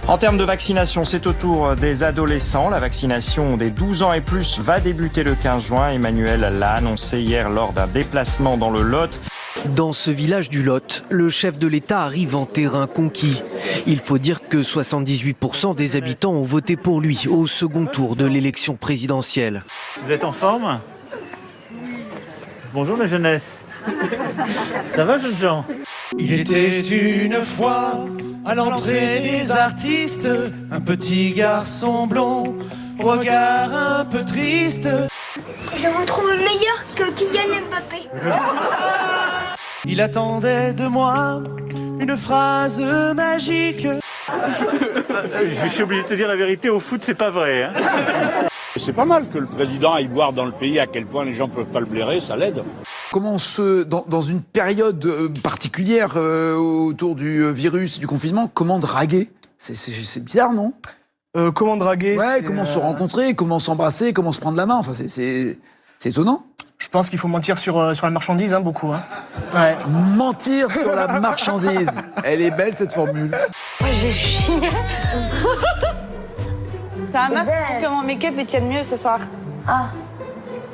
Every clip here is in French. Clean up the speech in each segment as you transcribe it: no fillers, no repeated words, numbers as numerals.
En termes de vaccination, c'est au tour des adolescents. La vaccination des 12 ans et plus va débuter le 15 juin. Emmanuel l'a annoncé hier lors d'un déplacement dans le Lot. Dans ce village du Lot, le chef de l'État arrive en terrain conquis. Il faut dire que 78% des habitants ont voté pour lui au second tour de l'élection présidentielle. Vous êtes en forme? Bonjour la jeunesse. Ça va, jeunes gens? Il était une fois, à l'entrée des artistes, un petit garçon blond, regard un peu triste. Je vous trouve meilleur que Kylian Mbappé. Il attendait de moi une phrase magique. Je suis obligé de te dire la vérité, au foot c'est pas vrai. Hein. C'est pas mal que le président aille voir dans le pays à quel point les gens peuvent pas le blairer, ça l'aide. Comment dans une période particulière autour du virus, du confinement, comment draguer? C'est bizarre, non? Comment draguer? Ouais, comment se rencontrer, comment s'embrasser, comment se prendre la main, enfin c'est étonnant. Je pense qu'il faut mentir sur la marchandise, hein, beaucoup. Hein. Ouais. Mentir sur la marchandise. Elle est belle cette formule. T'as un masque pour que mon make-up il tienne mieux ce soir. Ah.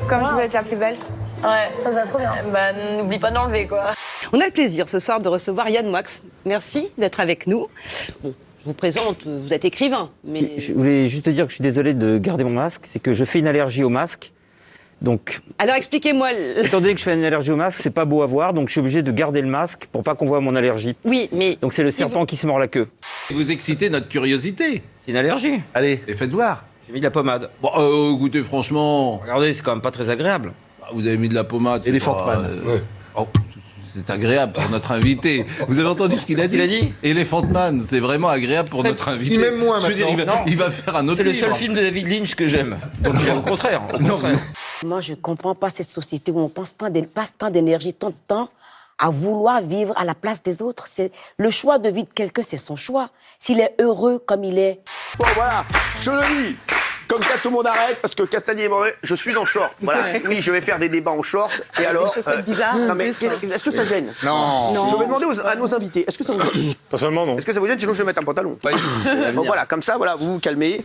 Comme je veux être la plus belle. Ouais, ça va trop bien. Bah, n'oublie pas d'enlever, quoi. On a le plaisir ce soir de recevoir Yann Moix. Merci d'être avec nous. Bon, je vous présente, vous êtes écrivain, mais... Je voulais juste te dire que je suis désolé de garder mon masque. C'est que je fais une allergie au masque. Donc... Alors expliquez-moi... Étant donné que je fais une allergie au masque, c'est pas beau à voir, donc je suis obligé de garder le masque pour pas qu'on voit mon allergie. Oui, mais... Donc c'est le serpent qui se mord la queue. Vous excitez notre curiosité. C'est une allergie. Allez, et faites voir. J'ai mis de la pommade. Bon, écoutez, franchement... Regardez, c'est quand même pas très agréable. Vous avez mis de la pommade. Elephant Man. Ouais. Oh, c'est agréable pour notre invité. Vous avez entendu ce qu'il a dit? Il a dit Elephant Man, c'est vraiment agréable pour notre invité. Il m'aime moins Je veux dire, maintenant. il va faire un autre C'est le livre. seul film de David Lynch que j'aime. Donc au contraire. Au contraire. Moi, je comprends pas cette société où on passe tant d'énergie, tant de temps à vouloir vivre à la place des autres. C'est le choix de vie de quelqu'un, c'est son choix. S'il est heureux comme il est. Bon, voilà, je le dis. Comme ça, tout le monde arrête, parce que Castagnier et moi, je suis en short. Voilà. Oui, je vais faire des débats en short. Et alors Des chaussettes bizarres. Non, mais est-ce que ça gêne? Non. Je vais demander à nos invités. Est-ce que ça vous gêne? Personnellement, non. Est-ce que ça vous gêne? Sinon, je vais mettre un pantalon. Bon, voilà, comme ça, voilà, vous vous calmez.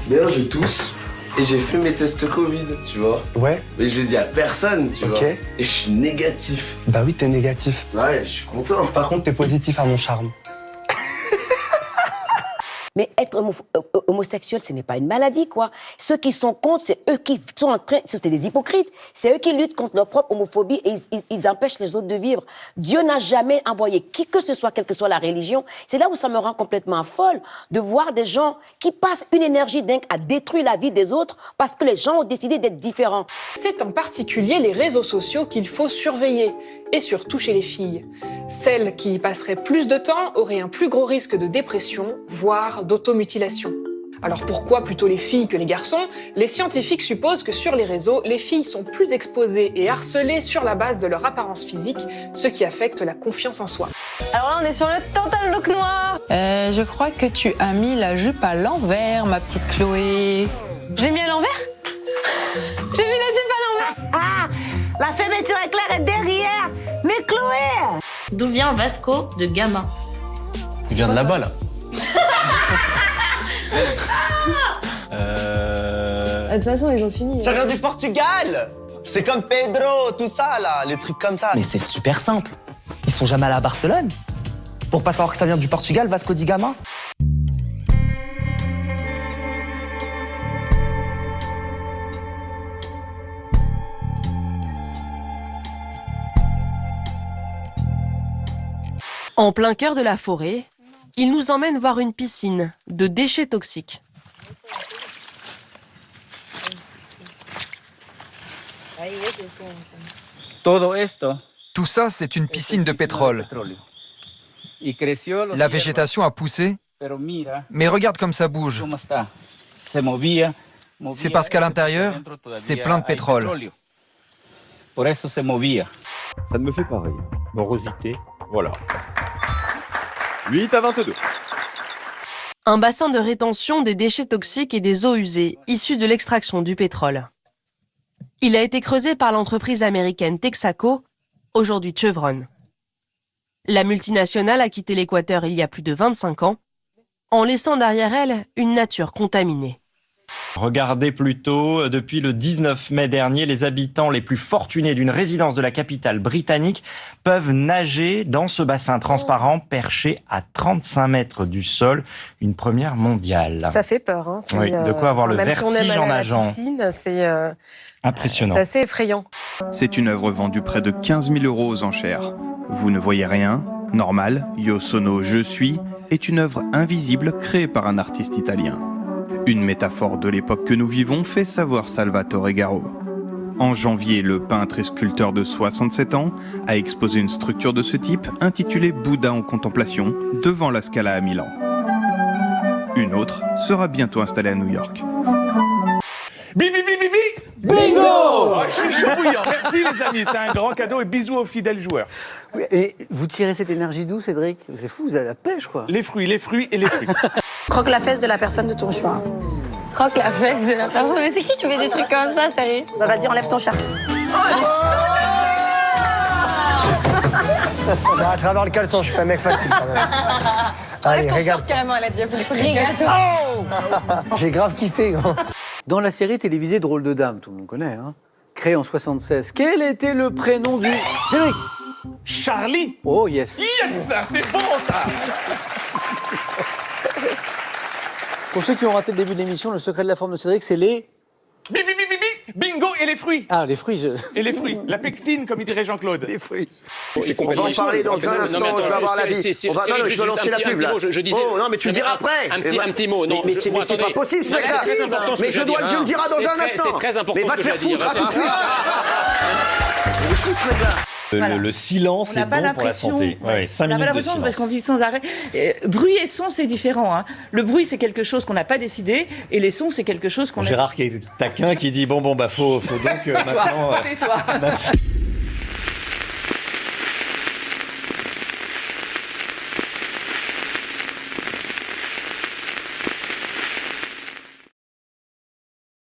D'ailleurs, je tousse et j'ai fait mes tests Covid, tu vois. Ouais. Mais je l'ai dit à personne, tu vois. Et je suis négatif. Bah oui, t'es négatif. Ouais, je suis content. Par contre, t'es positif à mon charme. Mais être homosexuel, ce n'est pas une maladie, quoi. Ceux qui sont contre, c'est eux qui sont en train... C'est des hypocrites. C'est eux qui luttent contre leur propre homophobie et ils empêchent les autres de vivre. Dieu n'a jamais envoyé qui que ce soit, quelle que soit la religion. C'est là où ça me rend complètement folle de voir des gens qui passent une énergie dingue à détruire la vie des autres parce que les gens ont décidé d'être différents. C'est en particulier les réseaux sociaux qu'il faut surveiller, et surtout chez les filles. Celles qui y passeraient plus de temps auraient un plus gros risque de dépression, voire d'automutilation. Alors pourquoi plutôt les filles que les garçons? Les scientifiques supposent que sur les réseaux, les filles sont plus exposées et harcelées sur la base de leur apparence physique, ce qui affecte la confiance en soi. Alors là, on est sur le total look noir. Je crois que tu as mis la jupe à l'envers, ma petite Chloé. Je l'ai mis à l'envers? J'ai mis la jupe à l'envers. Ah! La fermeture éclair est derrière! Mais Chloé! D'où vient Vasco de Gama? Tu viens de là-bas, là. De toute façon, ils ont fini. Ça vient du Portugal. C'est comme Pedro, tout ça, là, les trucs comme ça. Mais c'est super simple. Ils sont jamais allés à Barcelone. Pour pas savoir que ça vient du Portugal, Vasco da Gama. En plein cœur de la forêt, il nous emmène voir une piscine de déchets toxiques. Tout ça, c'est une piscine de pétrole. La végétation a poussé, mais regarde comme ça bouge. C'est parce qu'à l'intérieur, c'est plein de pétrole. Ça ne me fait pas rire. Morosité. Voilà. 8-22. Un bassin de rétention des déchets toxiques et des eaux usées issues de l'extraction du pétrole. Il a été creusé par l'entreprise américaine Texaco, aujourd'hui Chevron. La multinationale a quitté l'Équateur il y a plus de 25 ans en laissant derrière elle une nature contaminée. Regardez plutôt, depuis le 19 mai dernier, les habitants les plus fortunés d'une résidence de la capitale britannique peuvent nager dans ce bassin transparent perché à 35 mètres du sol, une première mondiale. Ça fait peur. Hein. Oui, de quoi avoir le vertige en nageant. C'est impressionnant. C'est assez effrayant. C'est une œuvre vendue près de 15 000 € aux enchères. Vous ne voyez rien, normal, Io sono je suis, est une œuvre invisible créée par un artiste italien. Une métaphore de l'époque que nous vivons, fait savoir Salvatore Garo. En janvier, le peintre et sculpteur de 67 ans a exposé une structure de ce type intitulée Bouddha en contemplation devant la Scala à Milan. Une autre sera bientôt installée à New York. Bingo! Je suis chaud bouillant. Merci les amis, c'est un grand cadeau et bisous aux fidèles joueurs. Et vous tirez cette énergie d'où, Cédric? C'est fou, vous avez la pêche, quoi. Les fruits et les fruits. Croque la fesse de la personne de ton choix. Croque la fesse de la personne. Mais c'est qui fait des trucs comme ça, sérieux? Bah vas-y, enlève ton shirt. Bah, à travers le caleçon, je suis un mec facile quand même. Allez, regarde. Carrément, elle a dit J'ai grave kiffé, gros. Dans la série télévisée Drôle de Dame, tout le monde connaît, hein, créée en 76, quel était le prénom du... Cédric? Charlie. Oh, yes. Yes, c'est bon ça. Pour ceux qui ont raté le début de l'émission, le secret de la forme de Cédric, c'est les... Bingo et les fruits. Ah, les fruits. Et les fruits, la pectine, comme il dirait Jean-Claude. Les fruits. C'est complètement. On va en parler dans un instant, je vais avoir l'avis. Je vais lancer la pub là. Oh non, mais tu le diras après. Un petit mot. Non, mais c'est pas possible ce mec-là. Mais tu le diras dans un instant. C'est très important. Mais va te faire foutre, à tout de suite. Il est fou ce mec-là. Voilà. Le silence est bon pour la santé. Ouais, 5 minutes de silence. Parce qu'on vit sans arrêt. Bruit et son, c'est différent. Hein. Le bruit, c'est quelque chose qu'on n'a pas décidé, et les sons, c'est quelque chose qu'on a... Gérard qui est taquin, qui dit bon, faut donc maintenant... Tais-toi.